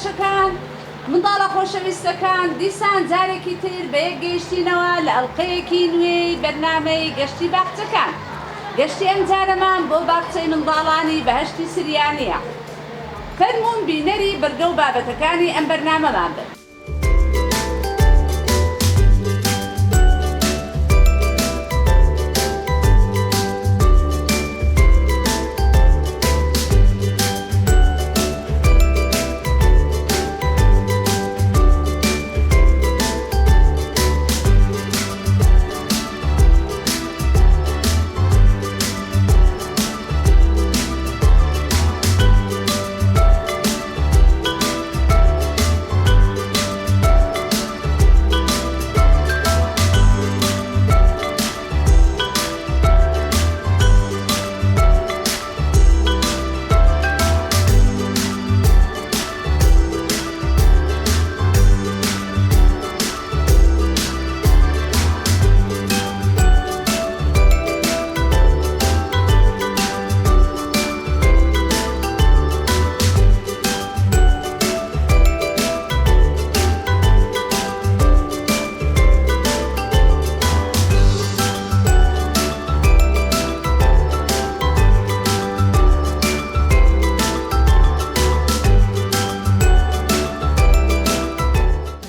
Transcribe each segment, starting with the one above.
خۆشەکان منداڵە خۆشەویستەکان دیسان جارێکی تر بە یەک گەیشتینەوە لە ئەڵقەیەکی نوێی بەرنامەی گەشتی باخچەکان. گەشتی ئەم جارەمان بۆ باخچەی منداڵانی بەهەشتی سریانیە. فەرموون بینەری بەرگە و بابەتەکانی ئەم بەرنامەمان بن.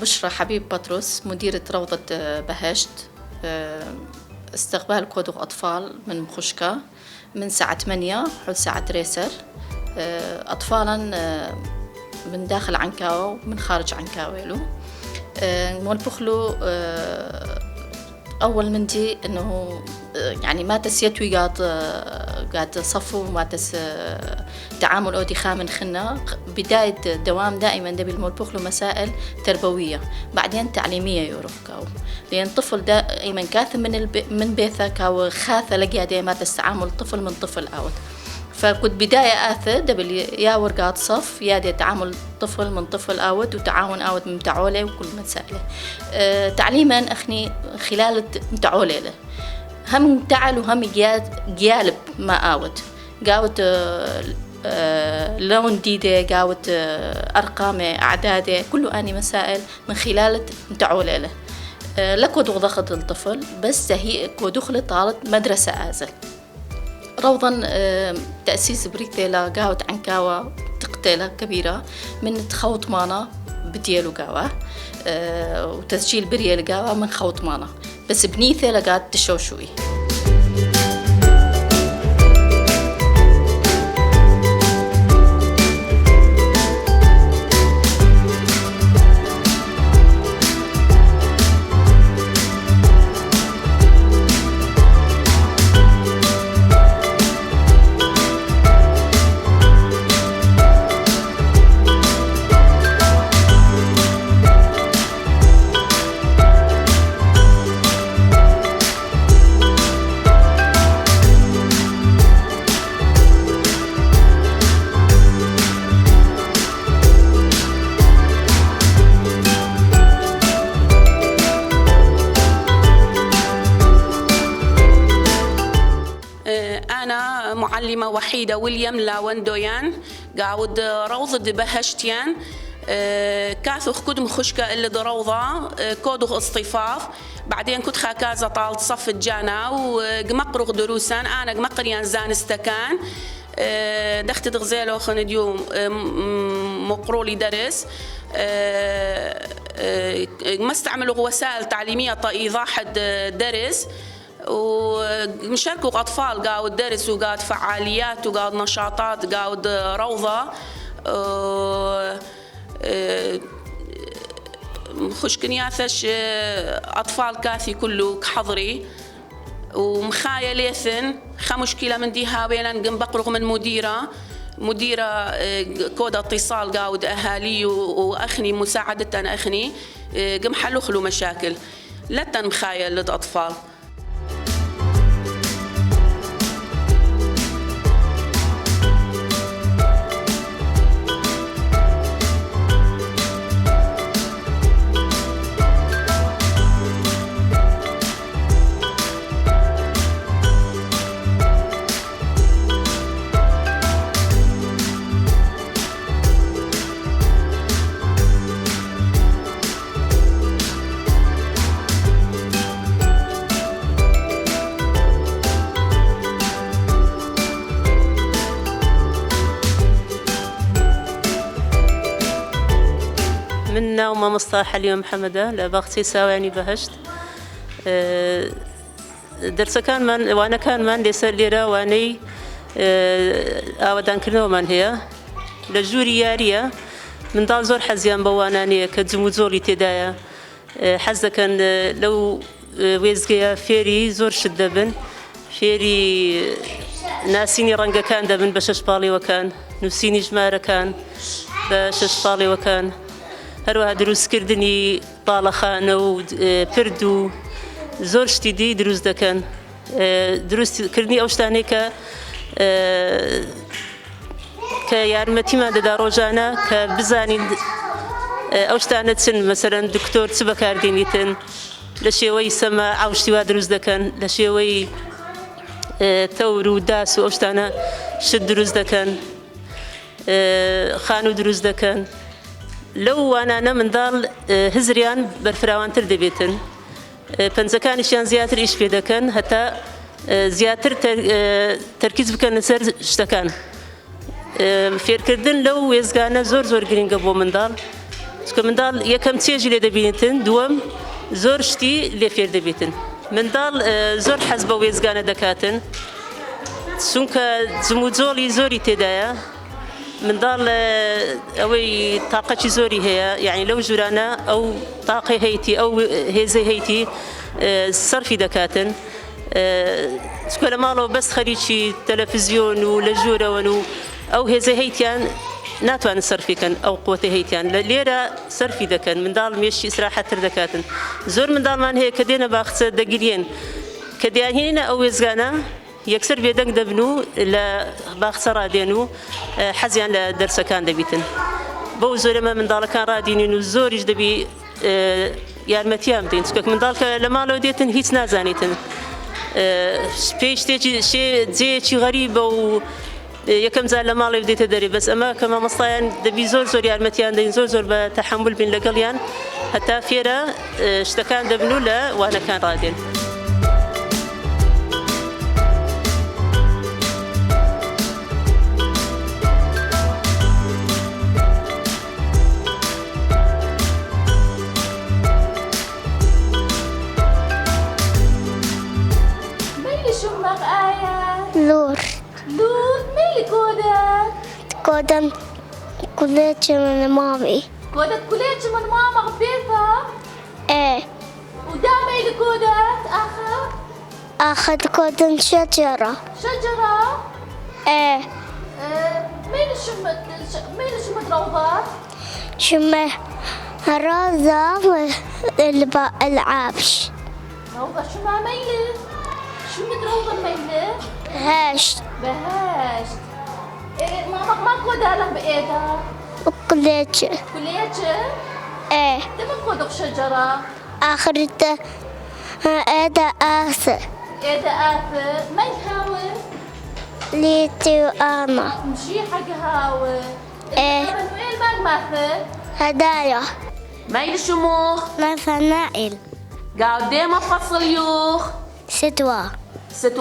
بشرى حبيب بطرس مديرة روضة بهشت. استقبال كودو أطفال من مخشكة من ساعة 8 حول ساعة ريسر. أطفالا من داخل عنكاو ومن خارج عنكاويلو. مولبخلو أول مندي إنه يعني ما تسيتوي قاد صفو ما تس تعامل أودي خامن خنا. بداية الدوام دائما دبي المولبخلو مسائل تربوية بعدين تعليمية يورفكاو، لأن طفل دائما كاث من بيثا كاو خاثة لقيا ما تستعامل طفل من طفل أوت. فكنت بداية آثر دبل يا ورقات صف يا دي تعامل طفل من طفل آود وتعاون آود من متعولة وكل مسائله. تعليما أخني خلال متعولة له هم تعال وهم جالب ما آود قاوت لون ديدة قاوت أرقام أعداد كله أني مسائل من خلال متعولة له. لكو ضغط الطفل بس هي كو دخلت طالت مدرسة آزل روضا. تأسيس بريتيلا قاوت عنكاوة تقتيلة كبيرة من تخوط مانا بديالو قاوة وتسجيل بريال قاوة من خوط مانا بس بنيثة لقات تشوشوي. معلمة وحيدة ويليام لاوندويان قاود روضة بهشتيان. كاثو خدم خشكة اللي دروضة كودو اصطفاف بعدين كنت خاكازة طالت صف الجانا وقمقرغ دروسان أنا قمقريان زان استكان دخت دغزيلو خن ديوم مقرولي درس. ما استعملوا وسائل تعليمية إيضاح درس ومشاركوا أطفال قاود درس وقاود فعاليات وقاود نشاطات قاود روضة. خشكنياثش أطفال كاثي كله حضري ومخايا ليثن مشكلة من دي هاويلا قنبقرغ من مديرة كود اتصال قاود أهالي وأخني مساعدة أخني قم حلو خلو مشاكل لتن مخايا لد أطفال. منا وما مصطلح اليوم محمدة لباختي ساواني بهشت درس كان من وانا كان من ليس ليرة واني أودان كنا ومن هي لجوري يارية من دال زور حزيان بوانانية كزموزولي تدايا حزة كان لو ويزقيا فيري زور شدبن فيري ناسيني رنقا كان دبن بشش بالي وكان نسيني جمارة كان بشش بالي وكان هروها دروس كردني طالخانة وبردو زور شتيدي دروس دكان دروس كردني أوشتاني كيارمتي ما دا روجانا كبزاني أوشتانا تسن مثلا دكتور تبكار دينيتن لشيوي سما عوشتي وادروس دكان لشيوي تورو داس وأوشتانا شد دروس دكان خانو دروس دكان لو أنا من دال هزريان برفراوان تردبيتن فنزكانشيان زياتر إيش في دكان حتى زياتر تركيز بكن سر شتكان فير كردن لو ويزغانا زور جرينغ بو من دال من دال يكم تيجي لدبيتن دوم زور شتي اللي فير دبيتن من دال زور حسبه ويزغانا دكاتن سونكا زموزولي زوري تدايا من دال أوي طاقة زوري هي يعني لو جرانا أو طاقة هيتي أو هيزي هيتي صرفي دكاتن سكولا مالو بس خريجي تلفزيون ولا جورا ونو أو هيزي هيتيان ناتوان صرفي كان أو قوة هيتيان ليرة صرفي دكان من دال ميشي إسراحة تردكاتن زور من دال مان هي كدينا باخت دقيقين كديان هنا أو يزغانا يكسر بيدك دبنو لا باخسر رادينو حزيان لدرس كان دبيتن بوزور ما من دال كان رادينو زورج دبي يارمتيام دين سكك من دالك لما لو ديتن هيت نازانيتن فيش تيجي شيء زي شيء غريب أو يكم زال لما لو ديت دري بس أما كما مصطيان دبي زور يارمتيان دين زور بتحمل بين لقليان حتى فيرا اشتكان دبنو لا وأنا كان رادين لور ميلي كودت كودن كليتش من مامي كودت كليتش من ماما غبيتها ايه ودا ميلي كودت اخذ كودن شجرة ايه ميلي شمت روضات شمه روضة العابش روضة شمها ميلي شمت روضة ميلي هاشت بهشت إيه ماما ما كودها لك بإيدها كليتش ايه دم كودك شجرة آخرته هذا آسف ما يهاوي ليتي وأنا مشي حق هاوي إيه وين ماثل هدايا ميل الشموخ نفنائل قدام فصل يوخ ستوى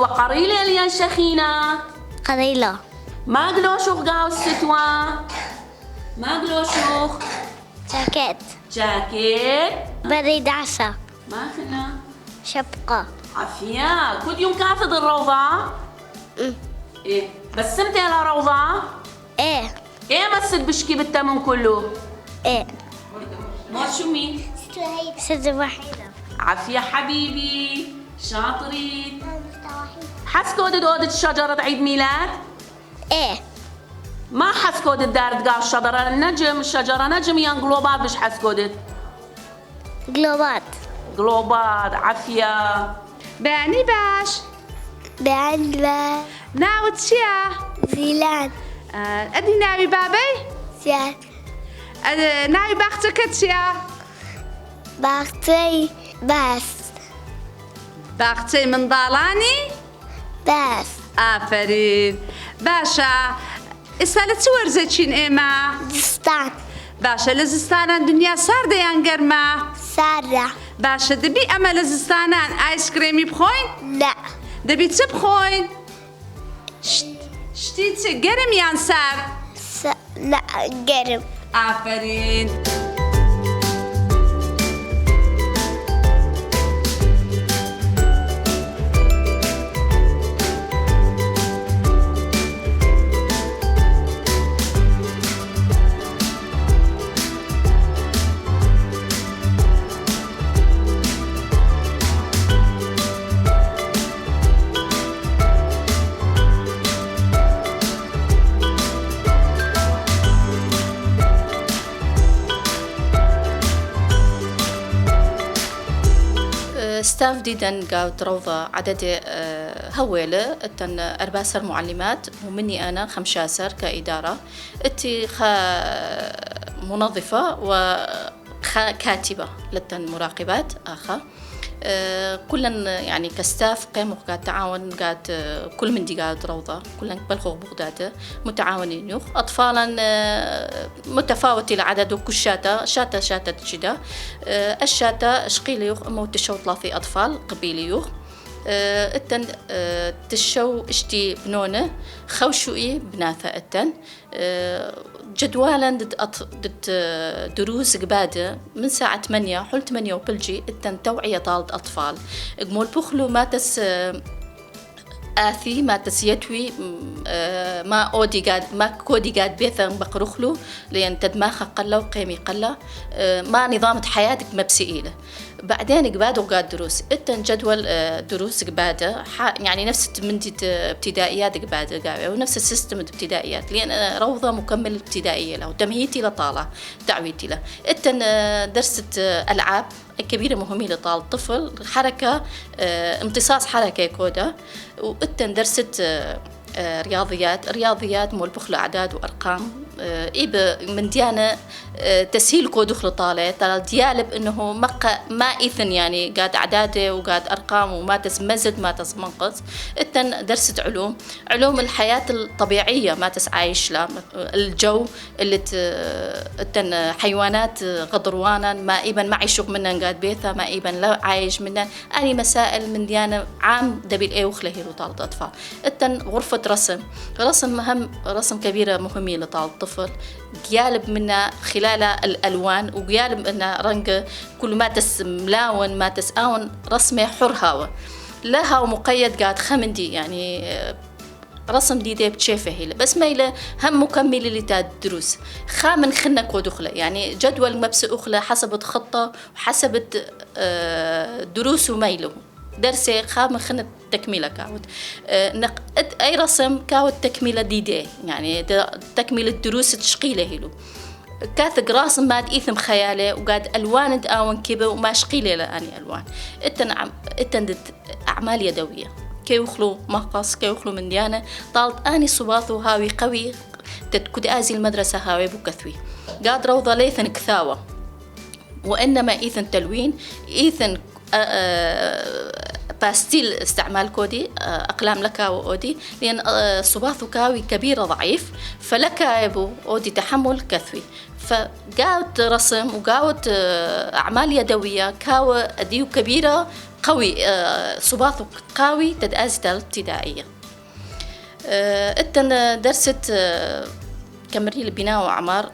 قريلة اليان شخينة قليلة ما قلوشوخ قاو الستوى ما قلوشوخ جاكيت بريد عسى ما خنا شبقة عافية كل يوم كافض الروضة ايه بس سمتي على روضة ايه مسد بشكي بالتمن كله ايه ما شو مين ست وحيدة عافية حبيبي شاطرين حس كودد أودة الشجرة عيد ميلاد ايه ما حس كودد دارت قال الشجرة الشجرة نجم يان جلوبات مش حس كودد جلوبات عافية بعني باش بعلبة ناوت شيا زيلان أدي ناوي بابي زيان ناوي باختك شيا باختي باختي من ضالاني بس آفرين باشا إسالة ورزتشين إيما دستان باشا لزستانان دنيا ساردة ينقرما سارة باشا دبي أما لزستانان آيس كريمي بخوين لا دبي تبخوين شتي قرم يان سار لا قرب آفرين ستاف ديدن قاوت روضة عدد هويلة التن أرباسر معلمات ومني أنا 15 كإدارة اتي منظفة وكاتبة لتن مراقبات آخر كلن يعني كستاف قيموا قاعد تعاون قاعد كل من دي قاعد روضة كلن بلغوا بغداد متعاونين يوخ أطفالا متفاوتة العدد وكل شاتة جدا الشاتة شقيل يوخ أما وتشو 3 أطفال قبيلي يوخ التن تشو اشتي بنونة خوشوئي بناثة التن جدوالا ضد دروس قبادة من ساعة 8 حول 8 وبلجي التن توعية طالت أطفال قمول بخلو ما تس آثي ما تسيتوي ما أودي ما كودي قاد بيثا بقرخلو لأن تدماخ قلة وقيمي قلة ما نظام حياتك مبسئيلة بعدين قبادة وقاد دروس إتن جدول دروس قبادة يعني نفس مندي ابتدائيات قبادة قاوية ونفس السيستم ابتدائيات لأن روضة مكمل ابتدائية له وتمهيتي لطالة تعويتي له إتن درست ألعاب كبيرة مهمة لطال الطفل حركة امتصاص حركة كودا وإتن درست رياضيات مول بخل أعداد وأرقام من ديانة تسهيل كودخل طالة ديالب إنه ما إثن يعني قاد أعداده وقاد أرقام وما تسمزد ما تسمنقص إتن درست علوم الحياة الطبيعية ما تسعايش لا الجو اللي إتن حيوانات غضروانا ما إبن ما عيشوك منن قاد بيثا ما إبن لا عايش منن أني مسائل من ديانة عام دبيل إيه وخله لطالة أطفال إتن غرفة رسم مهم رسم كبيرة مهمة لطال الطفل قيالب منا خلال الألوان وقيالب منا رنق كل ما ملاون ما تساون رسمه حر هوا لها ومقيد قاعد خمندي يعني رسم دي بتشافه بس ما إلى هم مكمل اللي تدرس خامن خلنا كودخله يعني جدول مبسء أخله حسب خطة وحسب دروس وميله درسي خام خلنا تكملة كاود أي رسم كاود تكملة دي يعني تكملة دروس تشقيله هلو كاثق راسم ماد إثم خياله وقاد ألوان داون كبه وما شقيله لأني ألوان إتن أعمال يدوية كي يخلو مقص كي يخلو من ديانة طالت أني صباثو هاوي قوي تتكد آزي المدرسة هاوي بكثوي قاد روضة ليثن كثاوة وإنما إثن تلوين إثن باستيل استعمال كودي أقلام لكاو أودي لأن صباثو كاوي كبيرة ضعيف فلكايبو أودي تحمل كثوي فقاوت رسم وقاوت أعمال يدوية كاو أديو كبيرة قوي صباثو قوي تدازي ابتدائية إتن درست كمري البناء وعمار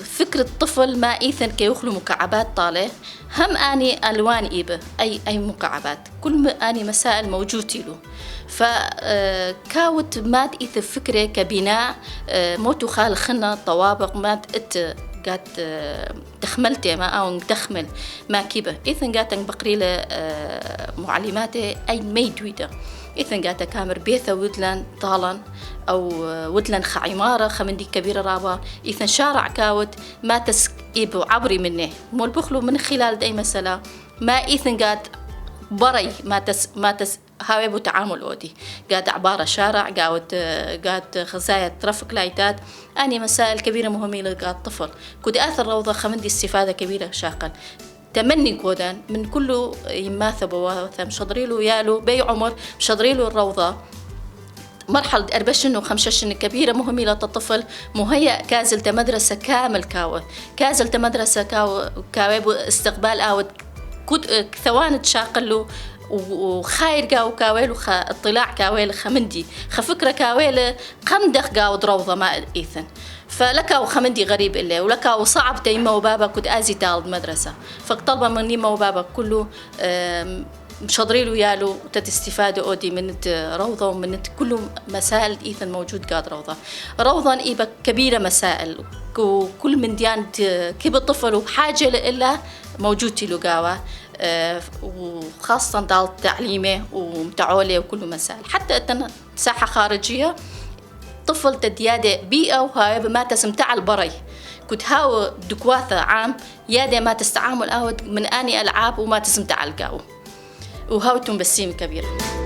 فكرة الطفل ما إيثن كي يخلو مكعبات طالة هم أني ألوان إيبه أي مكعبات كل أني مسائل موجود له فكاوت مات إيث فكرة كبناء موتو خال خنا طوابق مات قات تخملتي ما أو تخمل ما كيبه إيثن قاتن بقريلة معلماتي أي ميدويدة إذن قاعدة كامر بيثا ودلان طالن أو ودلان عمارة خمندي كبيرة رابا إذن شارع كاوت ما تسقيب عبري منه مول بخلو من خلال داي مسألة ما إذن قاعد بري ما تس هاوي تعامل أودي قاعد عبارة شارع قاعد خزايا ترافق لايتات أني مسائل كبيرة مهمة لقاعد طفل كود آثر روضة خمندي استفادة كبيرة شاقا تمني كودان من كله يماثب وواثا مشضريلو يالو بي عمر مشضريلو الروضة مرحلة 24 و25 كبيرة مهمة للطفل مهيأ كازلت مدرسة كامل كازلت مدرسة كاوي استقبال آود ثوان تشاقلو وخاير قاو كاويل اطلاع كاويل خمندي خفكرة كاويل قمدخ قاود روضة ما إيثن فلكاو خمندي غريب إلا ولكاو صعب تيما وبابا كنت آزي تالد مدرسة فطلبا من نيما وبابا كله مشضريلو يالو تستفادوا أودي من روضة ومن كل مسائل إيثن موجود قاد روضة إيبا كبيرة مسائل وكل من ديان كيف الطفل وحاجة إلا موجود تلقاوه وخاصة دال تعليمه ومتعولة وكل مسائل حتى أتنا ساحة خارجية طفل تديادة بيئة وهاي ما تسمتع البري كنت هاو دكواثة عام يادة ما تستعامل أود من آني ألعاب وما تسمتع القاو وهاوتم بسيم كبيرة.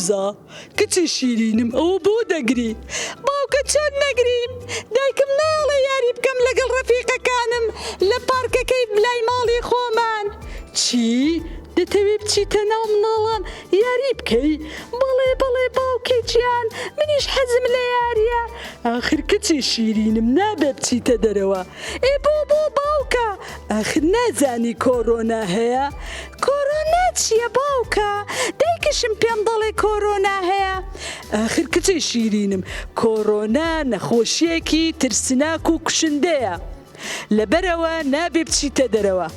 ساوزا کچی شیرینم ئەوە بۆ دەگری باوکە چۆن نەگریم دایکم ناڵێ یاری بکەم لەگەڵ ڕەفیقەکانم لە پارکەکەی بلای ماڵی خۆمان چی؟ دەتەوێت بچیتە ناو مناڵان یاری بکەی؟ بەڵێ بەڵێ باوکێ گیان منیش حەزم لە یاریە ئاخر کچی شیرینم نابێ بچیتە دەرەوە ئێ بۆ باوکە ئاخر نازانی کۆرۆنا هەیە؟ کۆرۆنا چییە باوکە؟ دایکشم پێم دەڵێ کۆرۆنا هەیە ئاخر کچی شیرینم کۆرۆنا نەخۆشیەکی ترسناک و کوشندەیە لەبەرەوە نابێ بچیتە دەرەوە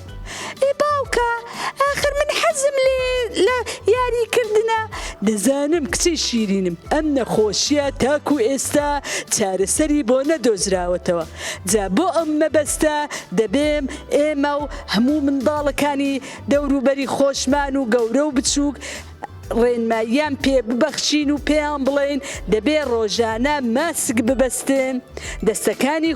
ئێ باوکە ئاخر من حەزم لە یاریکردنە دەزانم کچی شیرینم ئەم نەخۆشیە تاکو ئێستا چارەسەری بۆ نەدۆزراوەتەوە جا بۆ ئەم مەبەستە دەبێم ئێمە و هەموو منداڵەکانی دەوروبەری خۆشمان و گەورە و بچووک ڕێنماییان پێ ببەخشین و پێیان بڵێن دەبێ ڕۆژانە ماسک ببەستن دەستەکانی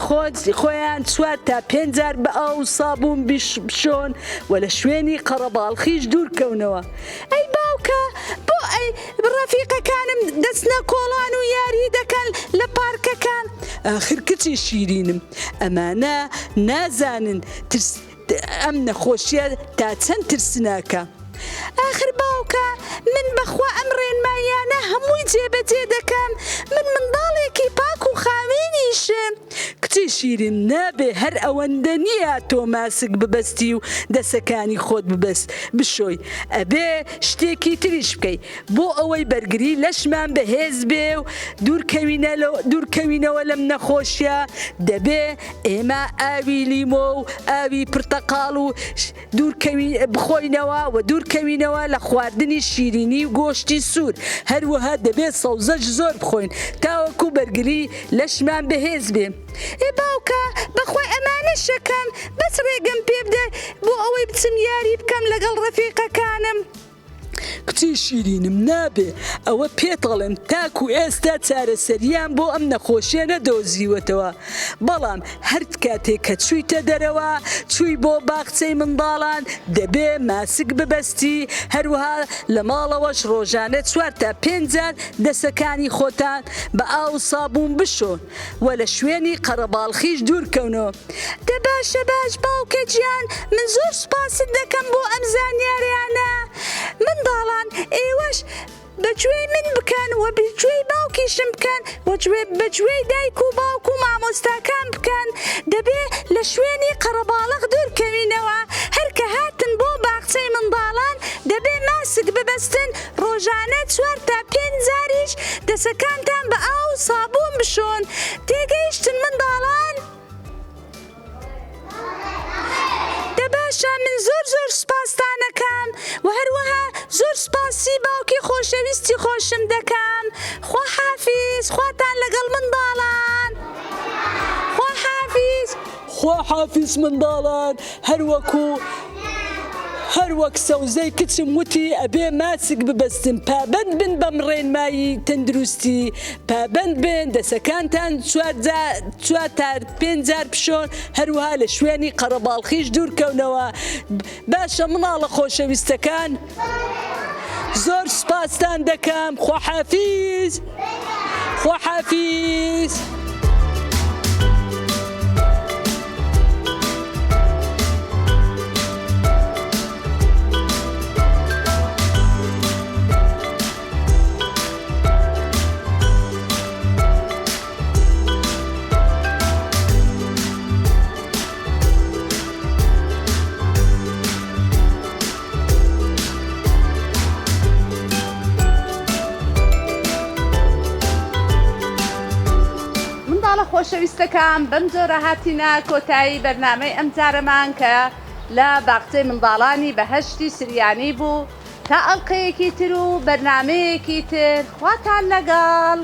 خۆیان 4 تا 5 جار بە ئاو و سابوون بشۆن و لە شوێنی قەڕەباڵخیش دوورکەونەوە ئەی باوکە بۆ ئەی ڕەفیقەکانم دەستنە کۆڵان و یاری دەکەن لە پارکەکان ئاخر کچی شیرینم ئەمانە نازانن ئەم نەخۆشیە تا چەند ترسناکە ئاخر باوکە من بەخوا ئەم ڕێنماییانە هەمووی جێبەجێ دەکەم من منداڵێکی پاک و خاوێنیشم کچی شیرین نابێ هەر ئەوەندە نییە تۆ ماسک ببەستی و دەسەکانی خۆت بشۆی ئەبێ شتێکی تریش بکەی بۆ ئەوەی بەرگری لەشمان بەهێز بێ و دوورکەوینەوە لەم نەخۆشیە دەبێ ئێمە ئاوی لیمۆ و ئاوی پرتەقاڵ و بخۆینەوە و دوورکەوینەوە لە خواردنی شیرینی و گۆشتی سوور هەروەها دەبێت سەوزەش زۆر بخۆین تاوەکو بەرگری لەشمان بەهێز بێ ئێ باوکە بەخوای ئەمانە شەکەم بەس ڕێگەم پێ بدە بۆ ئەوەی بچم یاری بکەم لەگەڵ ڕەفیقەکانم کچی شیرینم نابێ ئەوە پێتەڵێم تاکو ئێستا چارەسەریان بۆ ئەم نەخۆشیە نەدۆزیوەتەوە بەڵام هەر کاتێک کە چوویتە دەرەوە چووی بۆ باخچەی منداڵان دەبێ ماسک ببەستی هەروەها لە ماڵەوەش ڕۆژانە 4 تا 5 جار دەسەکانی خۆتان بە ئاو سابوون بشۆن و لە شوێنی قەڕەباڵخیش دوورکەونەوە دەباشە باش باوکە گیان من زۆر سوپاست دەکەم بۆ ئەم زانیاریانە منداڵان ئێوەش بەگوێی من بکەن و بەگوێی باوکیشم بکەن بەگوێی دایک و باوک و مامۆستاکان بکەن دەبێ لە شوێنی قەڕەباڵغ دوورکەوینەوە هەرکە هاتن بۆ باخچەی منداڵان دەبێ ماسک ببەستن ڕۆژانە 4 تا 5 جاریش دەسەکانتان بە ئاو و سابوون بشۆن تێگەیشتن منداڵان دەباشە من زۆر سوپاستانەکەم و هەروەها زۆر سوپاسی باوکی خۆشەویستی خۆشم دەکەم خوا حافیز خواتان لەگەڵ منداڵان خوا حافیز منداڵان هەروەک سەوزەی کچم وتی ئەبێ ماسک ببەستن پابەند بن بەمڕێن مایی تەندروستی پابەند بن دەسەکانتان 4 تا 5 جار پشۆن هەروەها لە شوێنی قەرەباڵخیش دوورکەونەوە باشە مناڵە خۆشەویستەکان زۆر سپاستان دەکەم خواحافیز خواحافیز خۆشەویستەکان بەم جۆرە هاتینا کۆتایی بەرنامەی ئەم جارەمان کە لە باخچەی منداڵانی بەهەشتی سریانی بوو تا ئەڵقەیەکی تر و بەرنامەیەکی تر خواتان لەگەڵ